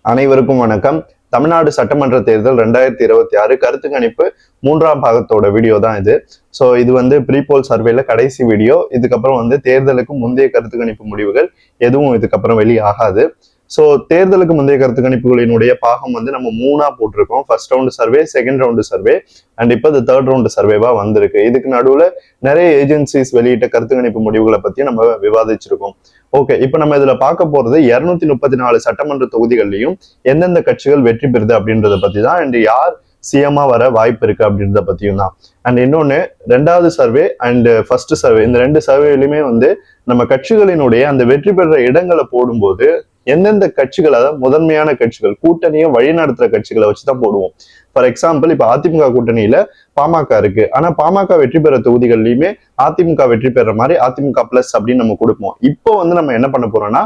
அனைவருக்கும் வணக்கம். தமிழ்நாடு சட்டமன்ற தேர்தல் 2026 கருத்து கணிப்பு 3ஆம் பாகத்தோட வீடியோ தான் இது. ஸோ இது வந்து ப்ரீபோல் சர்வேல கடைசி வீடியோ. இதுக்கப்புறம் வந்து தேர்தலுக்கு முந்தைய கருத்து கணிப்பு முடிவுகள் எதுவும் இதுக்கப்புறம் வெளியாகாது. ஸோ தேர்தலுக்கு முந்தைய கருத்து கணிப்புகளினுடைய பாகம் வந்து நம்ம 3ஆ போட்டிருக்கோம். First round survey, second round survey and இப்போ இது தேர்ட் ரவுண்டு சர்வேவா வந்திருக்கு. இதுக்கு நடுவில் நிறைய ஏஜென்சிஸ் வெளியிட்ட கருத்து கணிப்பு முடிவுகளை பத்தி நம்ம விவாதிச்சிருக்கோம். ஓகே, இப்ப நம்ம இதுல பார்க்க போறது 234 சட்டமன்ற தொகுதிகள்லையும் எந்தெந்த கட்சிகள் வெற்றி பெறுது அப்படின்றத பத்தி தான், அண்ட் யார் சிஎம்மா வர வாய்ப்பு இருக்கு அப்படின்றத பத்தியும் தான். அண்ட் இன்னொன்னு, 2வது சர்வே அண்ட் ஃபர்ஸ்ட் சர்வே, இந்த 2 சர்வேலையுமே வந்து நம்ம கட்சிகளினுடைய அந்த வெற்றி பெற இடங்களை போடும்போது எந்தெந்த கட்சிகள், அதாவது முதன்மையான கட்சிகள், கூட்டணியை வழிநடத்துற கட்சிகளை வச்சுதான் போடுவோம். ஃபார் எக்ஸாம்பிள், இப்ப அதிமுக கூட்டணியில பாமக இருக்கு. ஆனா பாமக வெற்றி பெற தொகுதிகள்லயுமே அதிமுக வெற்றி பெற மாதிரி அதிமுக பிளஸ் அப்படின்னு நம்ம கொடுப்போம். இப்போ வந்து நம்ம என்ன பண்ண போறோம்னா,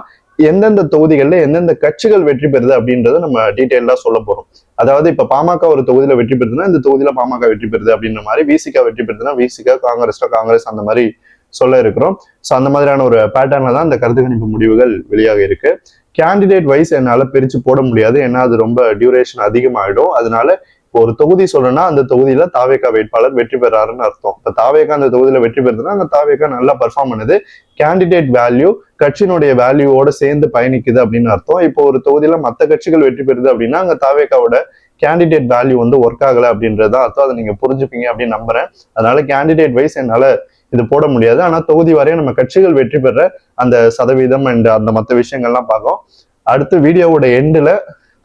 எந்தெந்த தொகுதிகள்ல எந்தெந்த கட்சிகள் வெற்றி பெறுது அப்படின்றத நம்ம டீட்டெயிலா சொல்ல போறோம். அதாவது இப்ப பாமக ஒரு தொகுதியில வெற்றி பெறுதுன்னா இந்த தொகுதியில பாமக வெற்றி பெறுது அப்படின்ற மாதிரி, விசிக வெற்றி பெறுதுன்னா விசிக, காங்கிரஸ் அந்த மாதிரி சொல்ல இருக்கிறோம். ஸோ அந்த மாதிரியான ஒரு பேட்டர்ன்ல தான் இந்த கருத்து கணிப்பு முடிவுகள் வெளியாக இருக்கு. கேண்டிடேட் வைஸ் என்னால பிரிச்சு போட முடியாது, ஏன்னா அது ரொம்ப டியூரேஷன் அதிகமாயிடும். அதனால ஒரு தொகுதி சொல்லணும்னா அந்த தொகுதியில தாவேகா வேட்பாளர் வெற்றி பெறாருன்னு அர்த்தம். இப்ப தாவேகா அந்த தொகுதியில வெற்றி பெறுதுன்னா அந்த தாவேகா நல்லா பர்ஃபார்ம் பண்ணுது, கேண்டிடேட் வேல்யூ கட்சியினுடைய வேல்யூவோட சேர்ந்து பயணிக்குது அப்படின்னு அர்த்தம். இப்போ ஒரு தொகுதியில மற்ற கட்சிகள் வெற்றி பெறுது அப்படின்னா அங்க தாவேகாவோட கேண்டிடேட் வேல்யூ வந்து ஒர்க் ஆகல அப்படின்றதான் அர்த்தம். அதை நீங்க புரிஞ்சுப்பீங்க அப்படின்னு நம்புறேன். அதனால கேண்டிடேட் வைஸ் என்னால இது போட முடியாது. ஆனா தொகுதி வரையும் நம்ம கட்சிகள் வெற்றி பெற அந்த சதவீதம் அண்ட் அந்த மற்ற விஷயங்கள்லாம் பார்க்கும். அடுத்து வீடியோவோட எண்டுல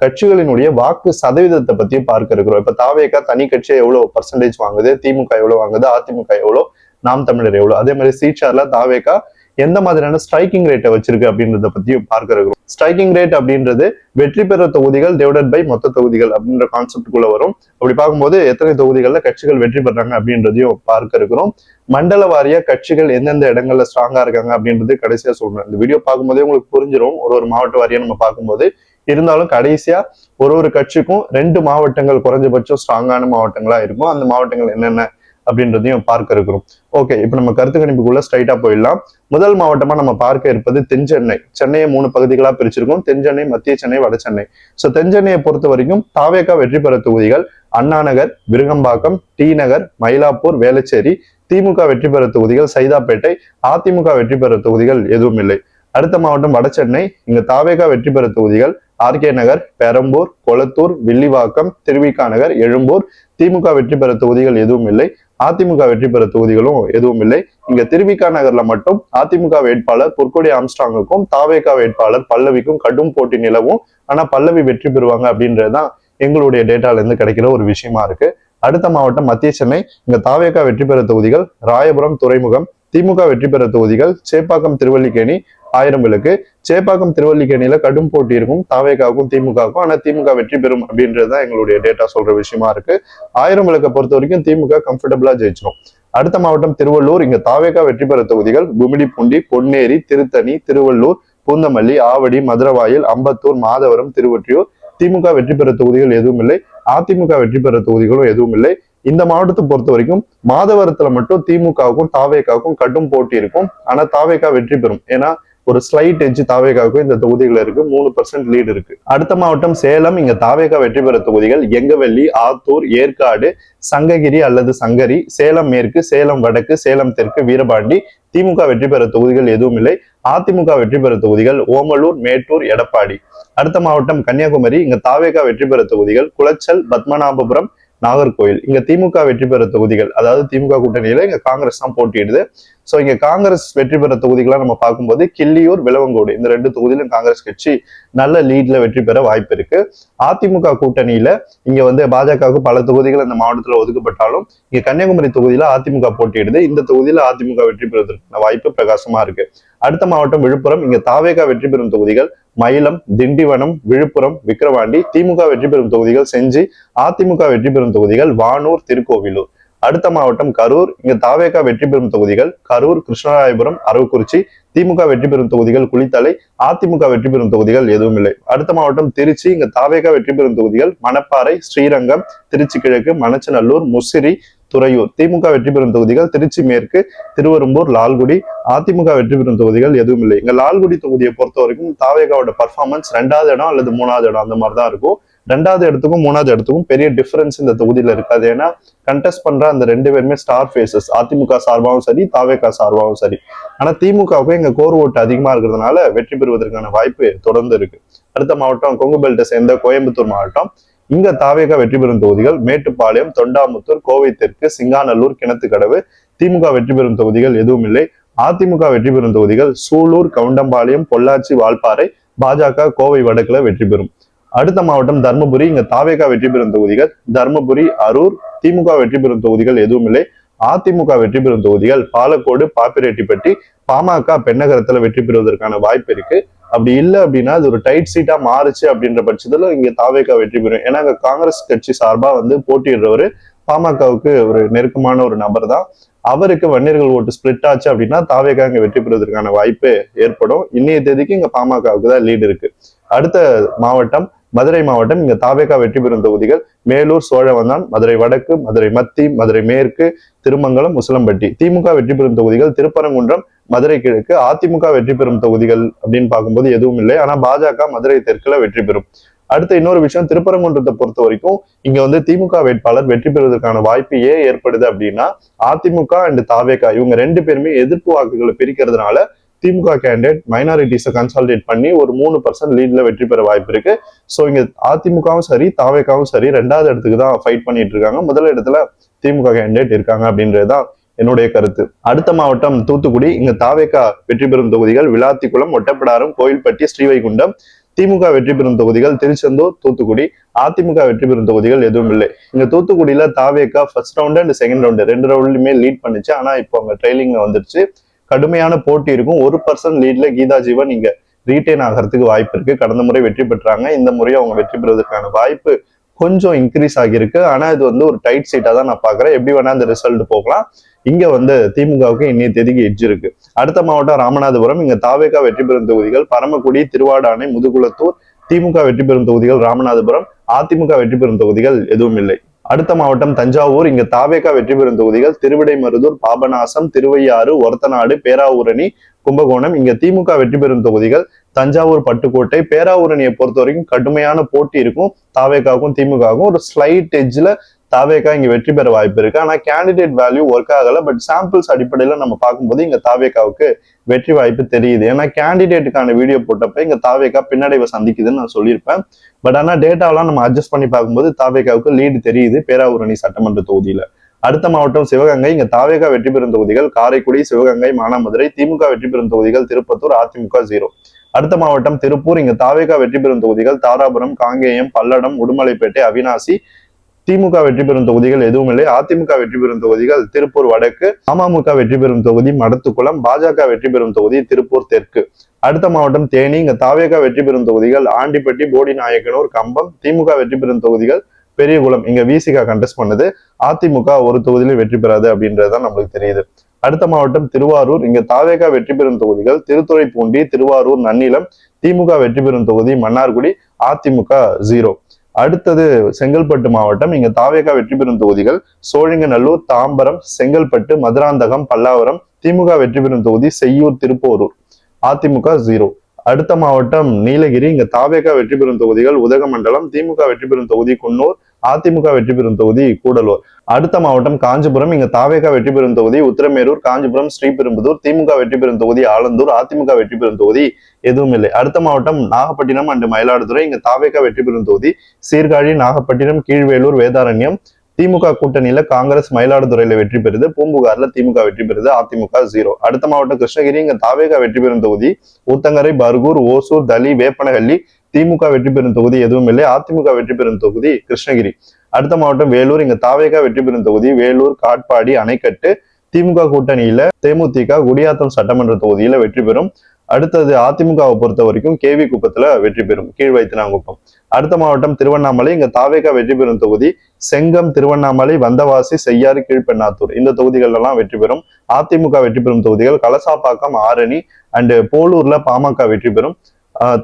கட்சிகளினுடைய வாக்கு சதவீதத்தை பத்தியும் பார்க்க இருக்கிறோம். இப்ப தாவேகா தனி கட்சியை எவ்வளவு பர்சன்டேஜ் வாங்குது, திமுக எவ்வளவு வாங்குது, அதிமுக எவ்வளவு, நாம் தமிழர் எவ்வளவு, அதே மாதிரி சீட்ஷார்ல தாவேகா எந்த மாதிரியான ஸ்ட்ரைக்கிங் ரேட்டை வச்சிருக்கு அப்படின்றத பத்தியும் பார்க்க இருக்கிறோம். ஸ்ட்ரைக்கிங் ரேட் அப்படின்றது வெற்றி பெற தொகுதிகள் டிவைடட் பை மொத்த தொகுதிகள் அப்படின்ற கான்செப்டுக்குள்ள வரும். அப்படி பார்க்கும்போது எத்தனை தொகுதிகள்ல கட்சிகள் வெற்றி பெறாங்க அப்படின்றதையும் பார்க்க இருக்கிறோம். மண்டல வாரிய கட்சிகள் எந்தெந்த இடங்கள்ல ஸ்ட்ராங்கா இருக்காங்க அப்படின்றது கடைசியா சொல்றேன். இந்த வீடியோ பார்க்கும்போதே உங்களுக்கு புரிஞ்சிடும், ஒரு மாவட்ட வாரியா நம்ம பார்க்கும்போது. இருந்தாலும் கடைசியா ஒரு கட்சிக்கும் 2 மாவட்டங்கள் குறைஞ்சபட்சம் ஸ்ட்ராங்கான மாவட்டங்களா இருக்கும். அந்த மாவட்டங்கள் என்னென்ன அப்படின்றதையும் பார்க்க இருக்கிறோம். ஓகே, இப்ப நம்ம கருத்து கணிப்புக்குள்ள ஸ்ட்ரைட்டா போயிடலாம். முதல் மாவட்டமா நம்ம பார்க்க இருப்பது தென்சென்னை. சென்னையை 3 பகுதிகளா பிரிச்சிருக்கோம்: தென்சென்னை, மத்திய சென்னை, வட சென்னை. சோ தென்சென்னையை பொறுத்த வரைக்கும் தாவேகா வெற்றி பெற தொகுதிகள் அண்ணாநகர், விருகம்பாக்கம், டி நகர், மயிலாப்பூர், வேளச்சேரி. திமுக வெற்றி பெற தொகுதிகள் சைதாப்பேட்டை. அதிமுக வெற்றி பெற தொகுதிகள் எதுவும் இல்லை. அடுத்த மாவட்டம் வட சென்னை. இங்க தாவேகா வெற்றி பெற தொகுதிகள் ஆர்கே நகர், பெரம்பூர், கொளத்தூர், வில்லிவாக்கம், திருவிக நகர், எழும்பூர். திமுக வெற்றி பெற தொகுதிகள் எதுவும் இல்லை. அதிமுக வெற்றி பெற தொகுதிகளும் எதுவும் இல்லை. இங்க திருவிக நகர்ல மட்டும் அதிமுக வேட்பாளர் பொற்கொடி ஆம்ஸ்ட்ராங்குக்கும் தாவேகா வேட்பாளர் பல்லவிக்கும் கடும் போட்டி நிலவும். ஆனா பல்லவி வெற்றி பெறுவாங்க அப்படின்றதுதான் எங்களுடைய டேட்டால இருந்து கிடைக்கிற ஒரு விஷயமா இருக்கு. அடுத்த மாவட்டம் மத்திய சென்னை. இங்க தாவேகா வெற்றி பெற தொகுதிகள் ராயபுரம், துறைமுகம். திமுக வெற்றி பெற தொகுதிகள் சேப்பாக்கம், திருவல்லிக்கேணி, 1000 விளக்கு. சேப்பாக்கம், திருவல்லிக்கேணியில கடும் போட்டி இருக்கும் தாவேகாவுக்கும் திமுகவுக்கும். ஆனா திமுக வெற்றி பெறும் அப்படின்றதுதான் எங்களுடைய டேட்டா சொல்ற விஷயமா இருக்கு. 1000 விளக்கை பொறுத்த வரைக்கும் திமுக கம்ஃபர்டபுளா ஜெயிச்சிடும். அடுத்த மாவட்டம் திருவள்ளூர். இங்க தாவேகா வெற்றி பெற தொகுதிகள் கும்மிடிப்பூண்டி, பொன்னேரி, திருத்தணி, திருவள்ளூர், பூந்தமல்லி, ஆவடி, மதுரவாயில், அம்பத்தூர், மாதவரம், திருவொற்றியூர். திமுக வெற்றி பெற தொகுதிகள் எதுவும் இல்லை. அதிமுக வெற்றி பெற தொகுதிகளும் எதுவும் இல்லை. இந்த மாவட்டத்தை பொறுத்த வரைக்கும் மாதவரத்துல மட்டும் திமுகவுக்கும் தாவேகாவுக்கும் கடும் போட்டி இருக்கும். ஆனா தாவேகா வெற்றி பெறும், ஏன்னா ஒரு ஸ்லைட் எட்ஜ் தாவேகாவுக்கும் இந்த தொகுதிகள் இருக்கு. 3% லீடு இருக்கு. அடுத்த மாவட்டம் சேலம். இங்க தாவேகா வெற்றி பெற தொகுதிகள் எங்கவெள்ளி, ஆத்தூர், ஏற்காடு, சங்ககிரி அல்லது சங்கரி, சேலம் மேற்கு, சேலம் வடக்கு, சேலம் தெற்கு, வீரபாண்டி. திமுக வெற்றி பெற தொகுதிகள் எதுவும் இல்லை. அதிமுக வெற்றி பெற தொகுதிகள் ஓமலூர், மேட்டூர், எடப்பாடி. அடுத்த மாவட்டம் கன்னியாகுமரி. இங்க தாவேகா வெற்றி பெற தொகுதிகள் குளச்சல், பத்மநாபபுரம், நாகர்கோயில். இங்க திமுக வெற்றி பெற தொகுதிகள், அதாவது திமுக கூட்டணியில இங்க காங்கிரஸ் தான் போட்டியிடுது. சோ இங்க காங்கிரஸ் வெற்றி பெற தொகுதிகளா நம்ம பார்க்கும்போது கிள்ளியூர், விளவங்கோடு, இந்த 2 தொகுதியிலும் காங்கிரஸ் கட்சி நல்ல லீட்ல வெற்றி பெற வாய்ப்பு இருக்கு. அதிமுக கூட்டணியில இங்க வந்து பாஜகவுக்கு பல தொகுதிகள் இந்த மாவட்டத்துல ஒதுக்கப்பட்டாலும் இங்க கன்னியாகுமரி தொகுதியில அதிமுக போட்டியிடுது. இந்த தொகுதியில அதிமுக வெற்றி பெறுவதற்கான வாய்ப்பு பிரகாசமா இருக்கு. அடுத்த மாவட்டம் விழுப்புரம். இங்க தாவேகா வெற்றி பெறும் தொகுதிகள் மயிலம், திண்டிவனம், விழுப்புரம், விக்கிரவாண்டி. திமுக வெற்றி பெறும் தொகுதிகள் செஞ்சி. அதிமுக வெற்றி பெறும் தொகுதிகள் வானூர், திருக்கோவிலூர். அடுத்த மாவட்டம் கரூர். இங்க தாவேகா வெற்றி பெறும் தொகுதிகள் கரூர், கிருஷ்ணராயபுரம், அரவக்குறிச்சி. திமுக வெற்றி பெறும் தொகுதிகள் குளித்தலை. அதிமுக வெற்றி பெறும் தொகுதிகள் எதுவும் இல்லை. அடுத்த மாவட்டம் திருச்சி. இங்க தாவேகா வெற்றி பெறும் தொகுதிகள் மணப்பாறை, ஸ்ரீரங்கம், திருச்சி கிழக்கு, மணச்சநல்லூர், முசிறி. துறையூர். திமுக வெற்றி பெறும் தொகுதிகள் திருச்சி மேற்கு, திருவெரும்பூர், லால்குடி. அதிமுக வெற்றி பெறும் தொகுதிகள் எதுவும் இல்லை. இங்க லால்குடி தொகுதியை பொறுத்த வரைக்கும் தாவேகாவோட பர்ஃபார்மன்ஸ் 2வது இடம் அல்லது 3வது இடம் அந்த மாதிரிதான் இருக்கும். 2வது இடத்துக்கும் 3வது இடத்துக்கும் பெரிய டிஃபரன்ஸ் இந்த தொகுதியில இருக்காது. ஏன்னா கண்டெஸ்ட் பண்ற அந்த 2 பேருமே ஸ்டார் ஃபேசஸ், அதிமுக சார்பாகவும் சரி தாவேகா சார்பாகவும் சரி. ஆனா திமுகவுக்கு இங்க கோர் ஓட்டு அதிகமா இருக்கிறதுனால வெற்றி பெறுவதற்கான வாய்ப்பு தொடர்ந்து இருக்கு. அடுத்த மாவட்டம் கொங்கு பெல்ட்டை சேர்ந்த கோயம்புத்தூர் மாவட்டம். இங்க தாவேகா வெற்றி பெறும் தொகுதிகள் மேட்டுப்பாளையம், தொண்டாமுத்தூர், கோவை தெற்கு, சிங்காநல்லூர், கிணத்துக்கடவு. திமுக வெற்றி பெறும் தொகுதிகள் எதுவும் இல்லை. அதிமுக வெற்றி பெறும் தொகுதிகள் சூலூர், கவுண்டம்பாளையம், பொள்ளாச்சி, வால்பாறை. பாஜக கோவை வடக்குல வெற்றி பெறும். அடுத்த மாவட்டம் தர்மபுரி. இங்க தாவேகா வெற்றி பெறும் தொகுதிகள் தர்மபுரி, அரூர். திமுக வெற்றி பெறும் தொகுதிகள் எதுவும் இல்லை. அதிமுக வெற்றி பெறும் தொகுதிகள் பாலக்கோடு, பாப்பிரெட்டிப்பட்டி. பாமக பெண்ணகரத்துல வெற்றி பெறுவதற்கான வாய்ப்பு இருக்கு. அப்படி இல்லை அப்படின்னா அது ஒரு டைட் சீட்டா மாறுச்சு அப்படின்ற பட்சத்துல இங்க தாவேகா வெற்றி பெறும். ஏன்னா அங்க காங்கிரஸ் கட்சி சார்பா போட்டியிடுறவரு பாமகவுக்கு ஒரு நெருக்கமான ஒரு நபர் தான். அவருக்கு வன்னியர்கள் ஓட்டு ஸ்பிளிட் ஆச்சு அப்படின்னா தாவேகா இங்க வெற்றி பெறுவதற்கான வாய்ப்பு ஏற்படும். இன்னைய தேதிக்கு இங்க பாமகவுக்கு தான் லீடு இருக்கு. அடுத்த மாவட்டம் மதுரை மாவட்டம். இங்க தாவேகா வெற்றி பெறும் தொகுதிகள் மேலூர், சோழவந்தான், மதுரை வடக்கு, மதுரை மத்தி, மதுரை மேற்கு, திருமங்கலம், உசிலம்பட்டி. திமுக வெற்றி பெறும் தொகுதிகள் திருப்பரங்குன்றம், மதுரை கிழக்கு. அதிமுக வெற்றி பெறும் தொகுதிகள் அப்படின்னு பார்க்கும்போது எதுவும் இல்லை. ஆனா பாஜக மதுரை தெற்குல வெற்றி பெறும். அடுத்த இன்னொரு விஷயம், திருப்பரங்குன்றத்தை பொறுத்த வரைக்கும் இங்க திமுக வேட்பாளர் வெற்றி பெறுவதற்கான வாய்ப்பு ஏன் ஏற்படுது அப்படின்னா அதிமுக அண்ட் தாவேகா இவங்க 2 பேருமே எதிர்ப்பு வாக்குகளை பிரிக்கிறதுனால திமுக கேண்டிடேட் மைனாரிட்டிஸை கன்சாலிடேட் பண்ணி ஒரு 3% லீட்ல வெற்றி பெற வாய்ப்பு இருக்கு. ஸோ இங்க அதிமுகவும் சரி தாவேகாவும் சரி 2வது இடத்துக்கு தான் ஃபைட் பண்ணிட்டு இருக்காங்க. முதல் இடத்துல திமுக கேண்டிடேட் இருக்காங்க அப்படின்றதுதான் என்னுடைய கருத்து. அடுத்த மாவட்டம் தூத்துக்குடி. இங்க தாவேகா வெற்றி பெறும் தொகுதிகள் விளாத்திக்குளம், ஒட்டப்பிடாரம், கோயில்பட்டி, ஸ்ரீவைகுண்டம். திமுக வெற்றி பெறும் தொகுதிகள் திருச்செந்தூர், தூத்துக்குடி. அதிமுக வெற்றி பெறும் தொகுதிகள் எதுவும் இல்லை. இங்க தூத்துக்குடியில TVK first round and second round 2 ரவுண்ட்லயுமே லீட் பண்ணுச்சு. ஆனா இப்போ அவங்க ட்ரெயிலிங்ல வந்துருச்சு. கடுமையான போட்டி இருக்கும். 1% லீட்ல கீதா ஜீவன் இங்க ரீட்டைன் ஆகிறதுக்கு வாய்ப்பு இருக்கு. கடந்த முறை வெற்றி பெற்றாங்க. இந்த முறை அவங்க வெற்றி பெறுவதற்கான வாய்ப்பு கொஞ்சம் இன்க்ரீஸ் ஆகியிருக்கு. ஆனா இது ஒரு டைட் சீட்டா தான் நான் பாக்குறேன். எப்படி வேணா அந்த ரிசல்ட் போகலாம். இங்க திமுகவுக்கு இன்னைய தேதிக்கு எட்ஜ் இருக்கு. அடுத்த மாவட்டம் ராமநாதபுரம். இங்க தாவேகா வெற்றி பெறும் தொகுதிகள் பரமக்குடி, திருவாடானை, முதுகுளத்தூர். திமுக வெற்றி பெறும் தொகுதிகள் ராமநாதபுரம். அதிமுக வெற்றி பெறும் தொகுதிகள் எதுவும் இல்லை. அடுத்த மாவட்டம் தஞ்சாவூர். இங்க தாவேகா வெற்றி பெறும் தொகுதிகள் திருவிடைமருதூர், பாபநாசம், திருவையாறு, ஒரத்தநாடு, பேராவூரணி, கும்பகோணம். இங்க திமுக வெற்றி பெறும் தொகுதிகள் தஞ்சாவூர், பட்டுக்கோட்டை. பேராவூரணியை பொறுத்த வரைக்கும் கடுமையான போட்டி இருக்கும். தாவேகாவுக்கும் திமுகவுக்கும் ஒரு ஸ்லைட் எட்ஜ்ல தாவேகா இங்க வெற்றி பெற வாய்ப்பு இருக்கு. ஆனா கேண்டிடேட் வேல்யூ ஒர்க் ஆகல. பட் சாம்பிள்ஸ் அடிப்படையில நம்ம பார்க்கும்போது இங்க தாவேகாவுக்கு வெற்றி வாய்ப்பு தெரியுது. ஏன்னா கேண்டிடேட்டுக்கான வீடியோ போட்டப்ப இங்க தாவேகா பின்னடைவை சந்திக்குதுன்னு நான் சொல்லியிருப்பேன். பட் ஆனா டேட்டாவெல்லாம் நம்ம அட்ஜஸ்ட் பண்ணி பார்க்கும்போது தாவேகாவுக்கு லீடு தெரியுது பேராவூரணி சட்டமன்ற தொகுதியில. அடுத்த மாவட்டம் சிவகங்கை. இங்க தாவேகா வெற்றி பெறும் தொகுதிகள் காரைக்குடி, சிவகங்கை, மானாமதுரை. திமுக வெற்றி பெறும் தொகுதிகள் திருப்பத்தூர், அதிமுக 0. அடுத்த மாவட்டம் திருப்பூர். இங்க தாவேகா வெற்றி பெறும் தொகுதிகள் தாராபுரம், காங்கேயம், பல்லடம், உடுமலைப்பேட்டை, அவினாசி. திமுக வெற்றி பெறும் தொகுதிகள் எதுவும் இல்லை. அதிமுக வெற்றி பெறும் தொகுதிகள் திருப்பூர் வடக்கு. அமமுக வெற்றி பெறும் தொகுதி மடத்துக்குளம். பாஜக வெற்றி பெறும் தொகுதி திருப்பூர் தெற்கு. அடுத்த மாவட்டம் தேனி. இங்க தாவேகா வெற்றி பெறும் தொகுதிகள் ஆண்டிப்பட்டி, போடிநாயக்கனூர், கம்பம். திமுக வெற்றி பெறும் தொகுதிகள் பெரியகுளம். இங்க விசிகா கண்டெஸ்ட் பண்ணுது. அதிமுக ஒரு தொகுதியிலும் வெற்றி பெறாது அப்படின்றதுதான் நம்மளுக்கு தெரியுது. அடுத்த மாவட்டம் திருவாரூர். இங்க தாவேகா வெற்றி பெறும் தொகுதிகள் திருத்துறைப்பூண்டி, திருவாரூர், நன்னிலம். திமுக வெற்றி பெறும் தொகுதி மன்னார்குடி. அதிமுக 0. அடுத்தது செங்கல்பட்டு மாவட்டம். இங்க தாவேகா வெற்றி பெறும் தொகுதிகள் சோழிங்கநல்லூர், தாம்பரம், செங்கல்பட்டு, மதுராந்தகம், பல்லாவரம். திமுக வெற்றி பெறும் தொகுதி செய்யூர், திருப்போரூர். அதிமுக 0. அடுத்த மாவட்டம் நீலகிரி. இங்க தாவேகா வெற்றி பெறும் தொகுதிகள் உதகமண்டலம். திமுக வெற்றி பெறும் தொகுதி குன்னூர். அதிமுக வெற்றி பெறும் தொகுதி கூடலூர். அடுத்த மாவட்டம் காஞ்சிபுரம். இங்க தாவேகா வெற்றி பெறும் தொகுதி உத்திரமேரூர், காஞ்சிபுரம், ஸ்ரீபெரும்புதூர். திமுக வெற்றி பெறும் தொகுதி ஆலந்தூர். அதிமுக வெற்றி பெறும் தொகுதி எதுவும் இல்லை. அடுத்த மாவட்டம் நாகப்பட்டினம் அண்ட் மயிலாடுதுறை. இங்க தாவேகா வெற்றி பெறும் தொகுதி சீர்காழி, நாகப்பட்டினம், கீழ்வேலூர், வேதாரண்யம். திமுக கூட்டணியில காங்கிரஸ் மயிலாடுதுறையில வெற்றி பெறுது. பூம்புகார்ல திமுக வெற்றி பெறுது. அதிமுக 0. அடுத்த மாவட்டம் கிருஷ்ணகிரி. இங்க தாவேகா வெற்றி பெறும் தொகுதி ஊத்தங்கரை, பர்கூர், ஓசூர், தளி, வேப்பனஹள்ளி. திமுக வெற்றி பெறும் தொகுதி எதுவும் இல்லை. அதிமுக வெற்றி பெறும் தொகுதி கிருஷ்ணகிரி. அடுத்த மாவட்டம் வேலூர். இங்க தாவேகா வெற்றி பெறும் தொகுதி வேலூர், காட்பாடி, அணைக்கட்டு. திமுக கூட்டணியில தேமுதிக குடியாத்தம் சட்டமன்ற தொகுதியில வெற்றி பெறும். அடுத்தது அதிமுகவை பொறுத்த வரைக்கும் கேவி குப்பத்துல வெற்றி பெறும், கீழ் வைத்தினாங்குப்பம். அடுத்த மாவட்டம் திருவண்ணாமலை. இங்க தாவேகா வெற்றி பெறும் தொகுதி செங்கம், திருவண்ணாமலை, வந்தவாசி, செய்யாறு, கீழ்பெண்ணாத்தூர். இந்த தொகுதிகள் எல்லாம் வெற்றி பெறும். அதிமுக வெற்றி பெறும் தொகுதிகள் கலசாப்பாக்கம், ஆரணி அண்ட் போலூர்ல பாமக வெற்றி பெறும்.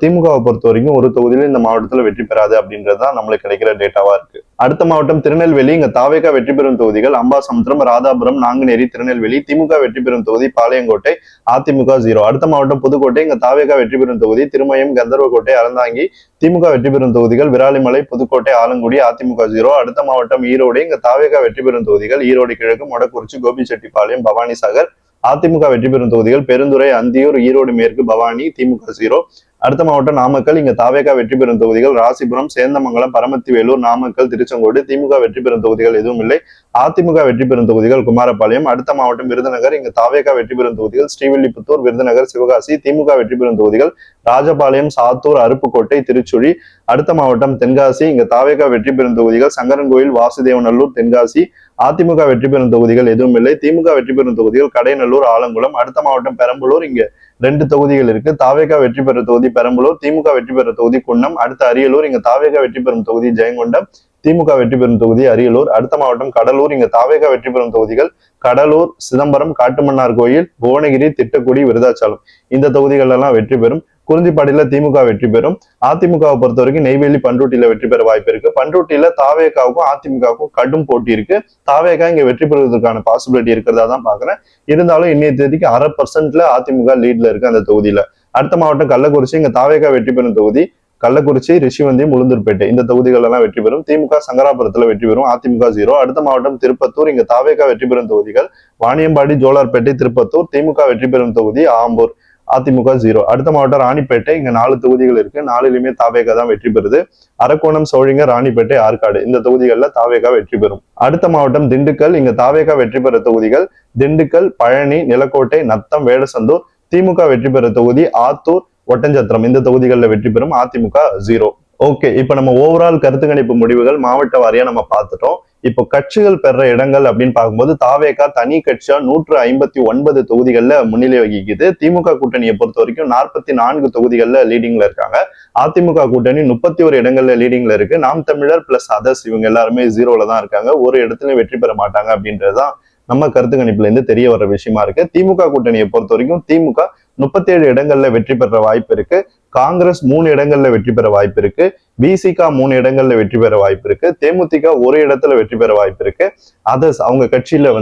திமுகவை பொறுத்த வரைக்கும் ஒரு தொகுதியில இந்த மாவட்டத்துல வெற்றி பெறாது அப்படின்றதுதான் நம்மளுக்கு கிடைக்கிற டேட்டாவா இருக்கு. அடுத்த மாவட்டம் திருநெல்வேலி. இங்க தாவேகா வெற்றி பெறும் தொகுதிகள் அம்பாசமுத்திரம், ராதாபுரம், நாங்குநேரி, திருநெல்வேலி. திமுக வெற்றி பெறும் தொகுதி பாளையங்கோட்டை, அதிமுக 0. அடுத்த மாவட்டம் புதுக்கோட்டை. இங்க தாவேகா வெற்றி பெறும் தொகுதி திருமயம், கந்தர்வக்கோட்டை, அறந்தாங்கி. திமுக வெற்றி பெறும் தொகுதிகள் விராலிமலை, புதுக்கோட்டை, ஆலங்குடி, அதிமுக 0. அடுத்த மாவட்டம் ஈரோடு. இங்க தாவேகா வெற்றி பெறும் தொகுதிகள் ஈரோடு கிழக்கு, மொடக்குறிச்சி, கோபிச்செட்டிப்பாளையம், பவானிசாகர். அதிமுக வெற்றி பெறும் தொகுதிகள் பெருந்துறை, அந்தியூர், ஈரோடு மேற்கு, பவானி. திமுக 0. அடுத்த மாவட்டம் நாமக்கல். இங்க தாவேகா வெற்றி பெறும் தொகுதிகள் ராசிபுரம், சேந்தமங்கலம், பரமத்தி வேலூர், நாமக்கல், திருச்செங்கோடு. திமுக வெற்றி பெறும் தொகுதிகள் எதுவும் இல்லை. அதிமுக வெற்றி பெறும் தொகுதிகள் குமாரபாளையம். அடுத்த மாவட்டம் விருதுநகர். இங்க தாவேகா வெற்றி பெறும் தொகுதிகள் ஸ்ரீவில்லிபுத்தூர், விருதுநகர், சிவகாசி. திமுக வெற்றி பெறும் தொகுதிகள் ராஜபாளையம், சாத்தூர், அருப்புக்கோட்டை, திருச்சுழி. அடுத்த மாவட்டம் தென்காசி. இங்க தாவேகா வெற்றி பெறும் தொகுதிகள் சங்கரன்கோயில், வாசுதேவநல்லூர், தென்காசி. அதிமுக வெற்றி பெறும் தொகுதிகள் எதுவும் இல்லை. திமுக வெற்றி பெறும் தொகுதிகள் கடைநல்லூர், ஆலங்குளம். அடுத்த மாவட்டம் பெரம்பலூர். இங்க 2 தொகுதிகள் இருக்கு. தாவேகா வெற்றி பெறும் தொகுதி பெரம்பலூர், திமுக வெற்றி பெறும் தொகுதி குன்னம். அடுத்த அரியலூர். இங்க தாவேகா வெற்றி பெறும் தொகுதி ஜெயங்கொண்டம், திமுக வெற்றி பெறும் தொகுதி அரியலூர். அடுத்த மாவட்டம் கடலூர். இங்க தாவேகா வெற்றி பெறும் தொகுதிகள் கடலூர், சிதம்பரம், காட்டுமன்னார் கோயில், புவனகிரி, திட்டக்குடி, விருதாச்சலம். இந்த தொகுதிகள் எல்லாம் வெற்றி பெறும். குறிஞ்சிப்பாடியில திமுக வெற்றி பெறும். அதிமுகவை பொறுத்த வரைக்கும் நெய்வேலி, பண்ருட்டியில வெற்றி பெற வாய்ப்பு இருக்கு. பண்ருட்டியில தாவேகாவுக்கும் அதிமுகவுக்கும் கடும் போட்டி இருக்கு. தாவேகா இங்க வெற்றி பெறுவதற்கான பாசிபிலிட்டி இருக்கிறதா தான் பாக்குறேன். இருந்தாலும் இன்னைய தேதிக்கு 0.5% அதிமுக லீட்ல இருக்கு அந்த தொகுதியில. அடுத்த மாவட்டம் கள்ளக்குறிச்சி. இங்க தாவேகா வெற்றி பெறும் தொகுதி கள்ளக்குறிச்சி, ரிஷிவந்தியம், உளுந்தூர்பேட்டை. இந்த தொகுதிகள் எல்லாம் வெற்றி பெறும். திமுக சங்கராபுரத்துல வெற்றி பெறும். அதிமுக 0. அடுத்த மாவட்டம் திருப்பத்தூர். இங்க தாவேகா வெற்றி பெறும் தொகுதிகள் வாணியம்பாடி, ஜோலார்பேட்டை, திருப்பத்தூர். திமுக வெற்றி பெறும் தொகுதி ஆம்பூர், அதிமுக 0. அடுத்த மாவட்டம் ராணிப்பேட்டை. இங்க 4 தொகுதிகள் இருக்கு. 4லுமே தாவேகா தான் வெற்றி பெறுது. அரக்கோணம், சோழிங்க, ராணிப்பேட்டை, ஆற்காடு. இந்த தொகுதிகள்ல தாவேகா வெற்றி பெறும். அடுத்த மாவட்டம் திண்டுக்கல். இங்க தாவேகா வெற்றி பெற தொகுதிகள் திண்டுக்கல், பழனி, நிலக்கோட்டை, நத்தம், வேடசந்தூர். திமுக வெற்றி பெற தொகுதி ஆத்தூர், ஒட்டஞ்சத்திரம். இந்த தொகுதிகளில் வெற்றி பெறும். அதிமுக 0. ஓகே, இப்ப நம்ம ஓவரால் கருத்து கணிப்பு முடிவுகள் மாவட்ட வாரியா நம்ம பார்த்துட்டோம். இப்போ கட்சிகள் பெற இடங்கள் அப்படின்னு பார்க்கும்போது தாவேகா தனி கட்சியா 159 தொகுதிகள்ல முன்னிலை வகிக்குது. திமுக கூட்டணியை பொறுத்த வரைக்கும் 44 தொகுதிகள்ல லீடிங்ல இருக்காங்க. அதிமுக கூட்டணி 31 இடங்கள்ல லீடிங்ல இருக்கு. நாம் தமிழர் பிளஸ் அதர்ஸ் இவங்க எல்லாருமே 0ல தான் இருக்காங்க. ஒரு இடத்துலயும் வெற்றி பெற மாட்டாங்க அப்படின்றதுதான் நம்ம கருத்து கணிப்புல இருந்து தெரிய வர்ற விஷயமா இருக்கு. திமுக கூட்டணியை பொறுத்த வரைக்கும் திமுக 37 இடங்கள்ல வெற்றி பெற வாய்ப்பு இருக்கு. காங்கிரஸ் 3 இடங்கள்ல வெற்றி பெற வாய்ப்பு இருக்கு. விசிக 3 இடங்கள்ல வெற்றி பெற வாய்ப்பு இருக்கு. தேமுதிக ஒரு இடத்துல வெற்றி பெற வாய்ப்பு இருக்கு. அதர்ஸ் அவங்க கட்சியில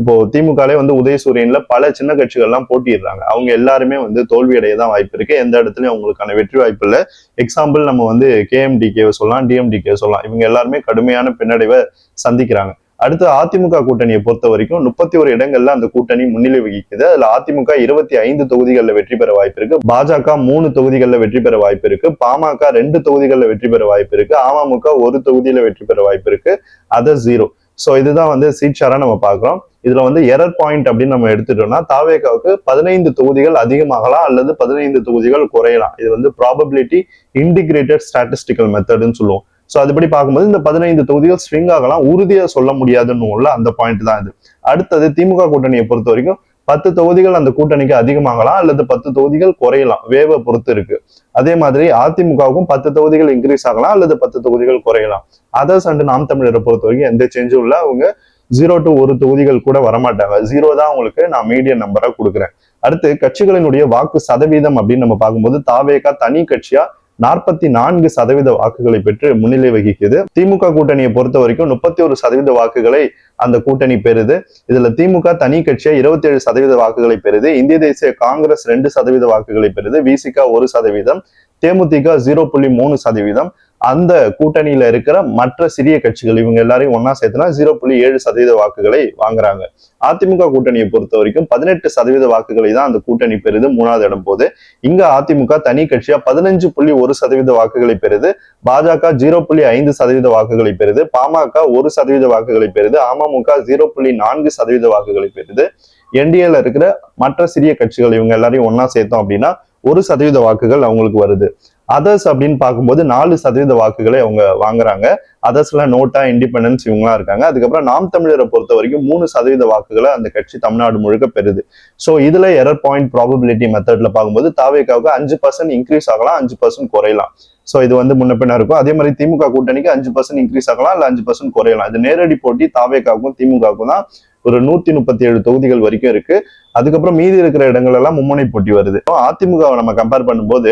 இப்போ திமுகலே உதயசூரியன்ல பல சின்ன கட்சிகள் எல்லாம் போட்டிடுறாங்க. அவங்க எல்லாருமே தோல்வி அடைய தான் வாய்ப்பு இருக்கு. எந்த இடத்துலயும் அவங்களுக்கான வெற்றி வாய்ப்பு இல்லை. எக்ஸாம்பிள் நம்ம KMDK சொல்லலாம், DMDK சொல்லலாம். இவங்க எல்லாருமே கடுமையான பின்னடைவை சந்திக்கிறாங்க. அடுத்து அதிமுக கூட்டணியை பொறுத்த வரைக்கும் 31 இடங்கள்ல அந்த கூட்டணி முன்னிலை வகிக்குது. அதுல அதிமுக 25 தொகுதிகளில் வெற்றி பெற வாய்ப்பு இருக்கு. பாஜக 3 தொகுதிகளில் வெற்றி பெற வாய்ப்பு இருக்கு. பாமக 2 தொகுதிகளில் வெற்றி பெற வாய்ப்பு இருக்கு. அமமுக 1 தொகுதியில வெற்றி பெற வாய்ப்பு இருக்கு. அதர் 0. சோ இதுதான் சீட் ஷேரா நம்ம பாக்குறோம். இதுல எரர் பாயிண்ட் அப்படின்னு நம்ம எடுத்துட்டோம்னா தாவேகாவுக்கு 15 தொகுதிகள் அதிகமாகலாம் அல்லது 15 தொகுதிகள் குறையலாம். இது ப்ராபபிலிட்டி இன்டிகிரேட்டட் ஸ்டாட்டிஸ்டிக்கல் மெத்தட்னு சொல்லுவோம். சோ அதுபடி பார்க்கும்போது இந்த 15 தொகுதிகள் ஸ்விங் ஆகலாம், உறுதியா சொல்ல முடியாதுன்னு அந்த பாயிண்ட் தான் இது. அடுத்தது திமுக கூட்டணியை பொறுத்த வரைக்கும் 10 தொகுதிகள் அந்த கூட்டணிக்கு அதிகமாகலாம் அல்லது 10 தொகுதிகள் குறையலாம், வேவை பொறுத்து இருக்கு. அதே மாதிரி அதிமுகவுக்கும் 10 தொகுதிகள் இன்க்ரீஸ் ஆகலாம் அல்லது 10 தொகுதிகள் குறையலாம். அதர்ஸ் அண்ட் நாம் தமிழரை பொறுத்த வரைக்கும் எந்த சேஞ்சும் இல்லை. அவங்க 0 to 1 தொகுதிகள் கூட வரமாட்டாங்க. 0 தான் உங்களுக்கு நான் மீடியம் நம்பரா கொடுக்குறேன். அடுத்து கட்சிகளினுடைய வாக்கு சதவீதம் அப்படின்னு நம்ம பார்க்கும்போது தாவேகா தனி கட்சியா 44% வாக்குகளை பெற்று முன்னிலை வகிக்குது. திமுக கூட்டணியை பொறுத்த வரைக்கும் 31% வாக்குகளை அந்த கூட்டணி பெறுது. இதுல திமுக தனி கட்சியா 27% வாக்குகளை பெறுது. இந்திய தேசிய காங்கிரஸ் 2% வாக்குகளை பெறுது. விசிக 1%, தேமுதிக 0.3%. அந்த கூட்டணியில இருக்கிற மற்ற சிறிய கட்சிகள் இவங்க எல்லாரையும் ஒன்னா சேர்த்துனா 0.7% வாக்குகளை வாங்குறாங்க. அதிமுக கூட்டணியை பொறுத்த வரைக்கும் 18% வாக்குகளை தான் அந்த கூட்டணி பெறுது, 3வது இடம் போது. இங்க அதிமுக தனி கட்சியா 15.1% வாக்குகளை பெறுது. பாஜக 0.5% வாக்குகளை பெறுது. பாமக 1% வாக்குகளை பெறுது. அமமுக 0.4% வாக்குகளை பெறுது. என்டிஏல இருக்கிற மற்ற சிறிய கட்சிகள் இவங்க எல்லாரையும் ஒன்னா சேர்த்தோம் அப்படின்னா 1% வாக்குகள் அவங்களுக்கு வருது. அதர்ஸ் அப்படின்னு பார்க்கும்போது 4% வாக்குகளை அவங்க வாங்குறாங்க. அதர்ஸ்ல நோட்டா, இண்டிபெண்டன்ஸ் இவங்கலாம் இருக்காங்க. அதுக்கப்புறம் நாம் தமிழரை பொறுத்த வரைக்கும் 3% வாக்குகளை அந்த கட்சி தமிழ்நாடு முழுக்க பெறுது. ஸோ இதுல எரர் பாயிண்ட் ப்ராபபிலிட்டி மெத்தட்ல பார்க்கும்போது தாவேகாவுக்கு 5% இன்க்ரீஸ் ஆகலாம், 5% குறையலாம். ஸோ இது முன்ன பின்ன இருக்கும். அதே மாதிரி திமுக கூட்டணிக்கு 5% இன்க்ரீஸ் ஆகலாம், இல்ல 5% குறையலாம். இது நேரடி போட்டி தாவேகாவுக்கும் திமுகவுக்கும் தான். ஒரு 137 தொகுதிகள் வரைக்கும் இருக்கு. அதுக்கப்புறம் மீதி இருக்கிற இடங்கள் எல்லாம் மும்முனை போட்டி வருது. அதிமுகவை நம்ம கம்பேர் பண்ணும்போது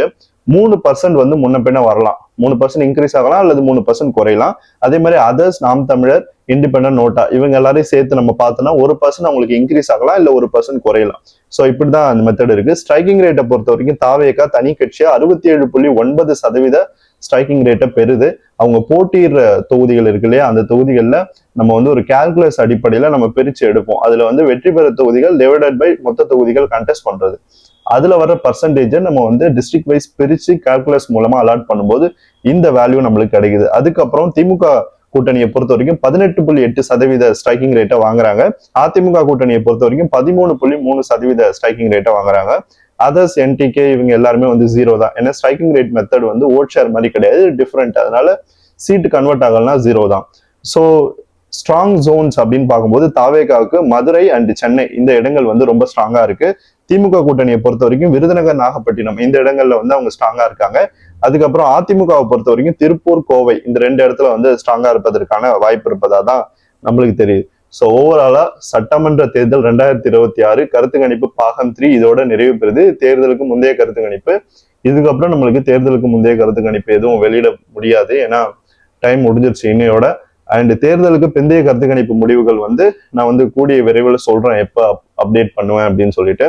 3% வந்து முன்ன பின்ன வரலாம், 3% இன்க்ரீஸ் ஆகலாம் அல்லது 3% குறையலாம். அதே மாதிரி அதர்ஸ், நாம் தமிழர், இண்டிபெண்டன்ட், நோட்டா இவங்க எல்லாரையும் சேர்த்து நம்ம பார்த்தோம்னா 1% அவங்களுக்கு இன்க்ரீஸ் ஆகலாம், இல்ல 1% குறையலாம். ஸோ இப்படிதான் அந்த மெத்தட் இருக்கு. ஸ்ட்ரைக்கிங் ரேட்டை பொறுத்த வரைக்கும் தாவேகா தனி கட்சியா 67.9% ஸ்ட்ரைக்கிங் ரேட்டை பெறுது. அவங்க போட்டியிடுற தொகுதிகள் இருக்கு இல்லையா, அந்த தொகுதிகளில் நம்ம வந்து ஒரு கால்குலஸ் அடிப்படையில் நம்ம பிரிச்சு எடுப்போம். அதுல வந்து வெற்றி பெற தொகுதிகள் டிவைடட் பை மொத்த தொகுதிகள் கண்டெஸ்ட் பண்றது, அதுல வர பர்சன்டேஜை நம்ம வந்து டிஸ்ட்ரிக்ட் வைஸ் பிரிச்சு கால்குலஸ் மூலமா அலாட் பண்ணும்போது இந்த வேல்யூ நம்மளுக்கு கிடைக்குது. அதுக்கப்புறம் திமுக கூட்டணியை பொறுத்த வரைக்கும் 18.8% ஸ்ட்ரைக்கிங் ரேட்டை வாங்குறாங்க. அதிமுக கூட்டணியை பொறுத்த வரைக்கும் 13.3% ஸ்ட்ரைக்கிங் ரேட்டை வாங்குறாங்க. அதர்ஸ், என்டிகே இவங்க எல்லாருமே வந்து 0 தான். ஏன்னா ஸ்ட்ரைக்கிங் ரேட் மெத்தட் வந்து ஓட் ஷேர் மாதிரி கிடையாது, டிஃப்ரெண்ட். அதனால சீட்டு கன்வெர்ட் ஆகலன்னா 0 தான். ஸோ ஸ்ட்ராங் ஜோன்ஸ் அப்படின்னு பார்க்கும்போது தாவேகாவுக்கு மதுரை அண்ட் சென்னை இந்த இடங்கள் வந்து ரொம்ப ஸ்ட்ராங்கா இருக்கு. திமுக கூட்டணியை பொறுத்த வரைக்கும் விருதுநகர், நாகப்பட்டினம் இந்த இடங்கள்ல வந்து அவங்க ஸ்ட்ராங்கா இருக்காங்க. அதுக்கப்புறம் அதிமுகவை பொறுத்த வரைக்கும் திருப்பூர், கோவை இந்த 2 இடத்துல வந்து ஸ்ட்ராங்கா இருப்பதற்கான வாய்ப்பு இருப்பதா தான் நம்மளுக்கு தெரியுது. ஸோ ஓவராலா சட்டமன்ற தேர்தல் 2026 கருத்து கணிப்பு பாகம் 3 இதோட நிறைவு பெறுது. தேர்தலுக்கு முந்தைய கருத்து கணிப்பு, இதுக்கப்புறம் நம்மளுக்கு தேர்தலுக்கு முந்தைய கருத்து கணிப்பு எதுவும் வெளியிட முடியாது, ஏன்னா டைம் முடிஞ்சிருச்சு இன்னையோட. அண்ட் தேர்தலுக்கு பிந்தைய கருத்து கணிப்பு முடிவுகள் வந்து நான் வந்து கூடிய விரைவில் சொல்றேன் எப்ப அப்டேட் பண்ணுவேன் அப்படின்னு சொல்லிட்டு.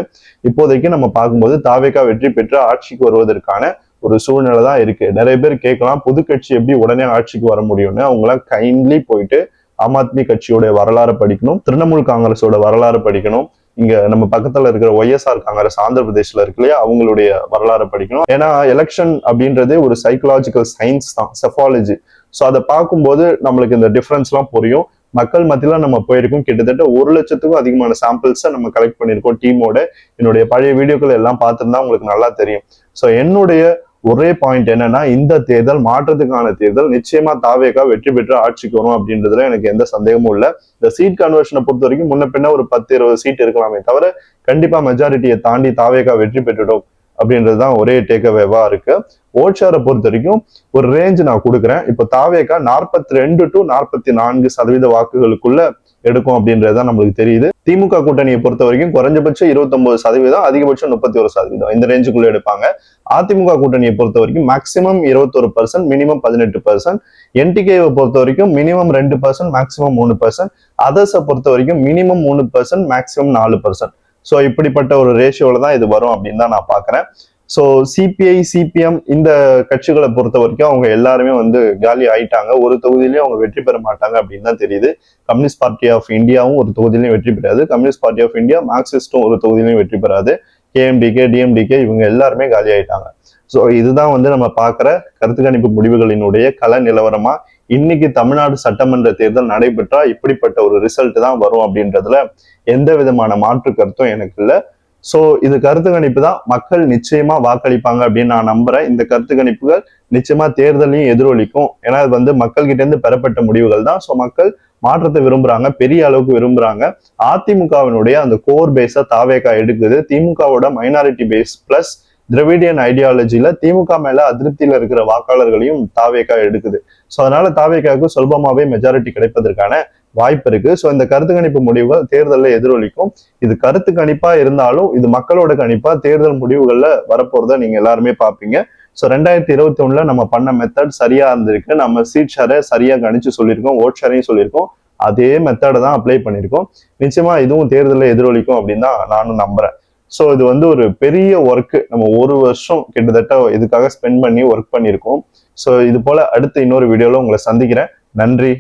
இப்போதைக்கு நம்ம பார்க்கும்போது தாவேகா வெற்றி பெற்று ஆட்சிக்கு வருவதற்கான ஒரு சூழ்நிலை தான் இருக்கு. நிறைய பேர் கேட்கலாம், புது கட்சி எப்படி உடனே ஆட்சிக்கு வர முடியும்னு. அவங்களாம் கைண்ட்லி போயிட்டு ஆம் ஆத்மி கட்சியோட வரலாறு படிக்கணும், திரிணாமுல் காங்கிரஸோட வரலாறு படிக்கணும், இங்க நம்ம பக்கத்துல இருக்கிற ஒய்எஸ்ஆர் காங்கிரஸ் ஆந்திர பிரதேஷ்ல இருக்கு இல்லையா, அவங்களுடைய வரலாறு படிக்கணும். ஏன்னா எலெக்ஷன் அப்படின்றது ஒரு சைக்கலாஜிக்கல் சயின்ஸ் தான், செஃபாலஜி. ஸோ அதை பார்க்கும்போது நம்மளுக்கு இந்த டிஃபரன்ஸ் எல்லாம் புரியும். மக்கள் மத்தியில நம்ம போயிருக்கோம், கிட்டத்தட்ட 1 லட்சத்துக்கும் அதிகமான சாம்பிள்ஸை நம்ம கலெக்ட் பண்ணியிருக்கோம் டீமோட. என்னுடைய பழைய வீடியோக்கள் எல்லாம் பார்த்துருந்தா உங்களுக்கு நல்லா தெரியும். ஸோ என்னுடைய ஒரே பாயிண்ட் என்னன்னா, இந்த தேர்தல் மாற்றத்துக்கான தேர்தல். நிச்சயமா தாவேகா வெற்றி பெற்று ஆட்சிக்கு வரும் அப்படின்றதுல எனக்கு எந்த சந்தேகமும் இல்லை. இந்த சீட் கன்வர்ஷனை பொறுத்த வரைக்கும் முன்ன பின்ன ஒரு 10-20 சீட் இருக்கலாமே தவிர கண்டிப்பா மெஜாரிட்டியை தாண்டி தாவேகா வெற்றி பெற்றுட்டோம் அப்படின்றதுதான் ஒரே டேக்அவேவா இருக்கு. ஓட் ஷேரை பொறுத்த வரைக்கும் ஒரு ரேஞ்ச் நான் கொடுக்குறேன். இப்போ தாவேகா 42 to 44% வாக்குகளுக்குள்ள எடுக்கும் அப்படின்றதுதான் நம்மளுக்கு தெரியுது. திமுக கூட்டணியை பொறுத்த வரைக்கும் குறைஞ்சபட்சம் 29%, அதிகபட்சம் 31%, இந்த ரேஞ்சுக்குள்ள எடுப்பாங்க. அதிமுக கூட்டணியை பொறுத்த வரைக்கும் மேக்சிமம் 21%, மினிமம் 18%. என்டிகேவை பொறுத்த வரைக்கும் மினிமம் 2%, மேக்சிமம் 3%. அதர்ஸை பொறுத்த வரைக்கும் மினிமம் 3%, மேக்சிமம் 4%. ஸோ இப்படிப்பட்ட ஒரு ரேஷியோல தான் இது வரும் அப்படின்னு தான் நான் பாக்குறேன். ஸோ சிபிஐ, சிபிஎம் இந்த கட்சிகளை பொறுத்த வரைக்கும் அவங்க எல்லாருமே வந்து காலி ஆயிட்டாங்க. ஒரு தொகுதியிலையும் அவங்க வெற்றி பெற மாட்டாங்க அப்படின்னு தான் தெரியுது. கம்யூனிஸ்ட் பார்ட்டி ஆஃப் இந்தியாவும் ஒரு தொகுதியிலையும் வெற்றி பெறாது. கம்யூனிஸ்ட் பார்ட்டி ஆஃப் இந்தியா, மார்க்சிஸ்டும் ஒரு தொகுதியிலையும் வெற்றி பெறாது. கேஎம்டிகே, டிஎம்டிகே இவங்க எல்லாருமே காலி ஆயிட்டாங்க. ஸோ இதுதான் வந்து நம்ம பார்க்குற கருத்து கணிப்பு முடிவுகளினுடைய கள நிலவரமா. இன்னைக்கு தமிழ்நாடு சட்டமன்ற தேர்தல் நடைபெற்றா இப்படிப்பட்ட ஒரு ரிசல்ட் தான் வரும் அப்படின்றதுல எந்த விதமான மாற்று கருத்தும் எனக்கு இல்லை. ஸோ இது கருத்து கணிப்பு தான், மக்கள் நிச்சயமா வாக்களிப்பாங்க அப்படின்னு நான் நம்புறேன். இந்த கருத்து கணிப்புகள் நிச்சயமா தேர்தலையும் எதிரொலிக்கும். ஏன்னா இது வந்து மக்கள் கிட்ட இருந்து பெறப்பட்ட முடிவுகள் தான். ஸோ மக்கள் மாற்றத்தை விரும்புறாங்க, பெரிய அளவுக்கு விரும்புறாங்க. அதிமுகவினுடைய அந்த கோர் பேஸை தாவேகா எடுக்குது. திமுகவோட மைனாரிட்டி பேஸ் பிளஸ் திராவிடியன் ஐடியாலஜில திமுக மேல அதிருப்தியில இருக்கிற வாக்காளர்களையும் தாவேகா எடுக்குது. ஸோ அதனால தாவேகாவுக்கு சுலபமாவே மெஜாரிட்டி கிடைப்பதற்கான வாய்ப்பு இருக்கு. ஸோ இந்த கருத்து கணிப்பு முடிவுகள் தேர்தலில் எதிரொலிக்கும். இது கருத்து கணிப்பா இருந்தாலும் இது மக்களோட கணிப்பா தேர்தல் முடிவுகள்ல வரப்போறத நீங்க எல்லாருமே பார்ப்பீங்க. ஸோ 2021 நம்ம பண்ண மெத்தட் சரியா இருந்திருக்கு. நம்ம சீட் ஷேரை சரியா கணிச்சு சொல்லியிருக்கோம், ஓட் ஷேரையும் சொல்லியிருக்கோம். அதே மெத்தடை தான் அப்ளை பண்ணியிருக்கோம். நிச்சயமா இதுவும் தேர்தலில் எதிரொலிக்கும் அப்படின்னு தான் நானும் நம்புறேன். ஸோ இது வந்து ஒரு பெரிய ஒர்க்கு. நம்ம 1 வருஷம் கிட்டத்தட்ட இதுக்காக ஸ்பெண்ட் பண்ணி ஒர்க் பண்ணியிருக்கோம். ஸோ இது போல அடுத்த இன்னொரு வீடியோல உங்களை சந்திக்கிறேன். நன்றி.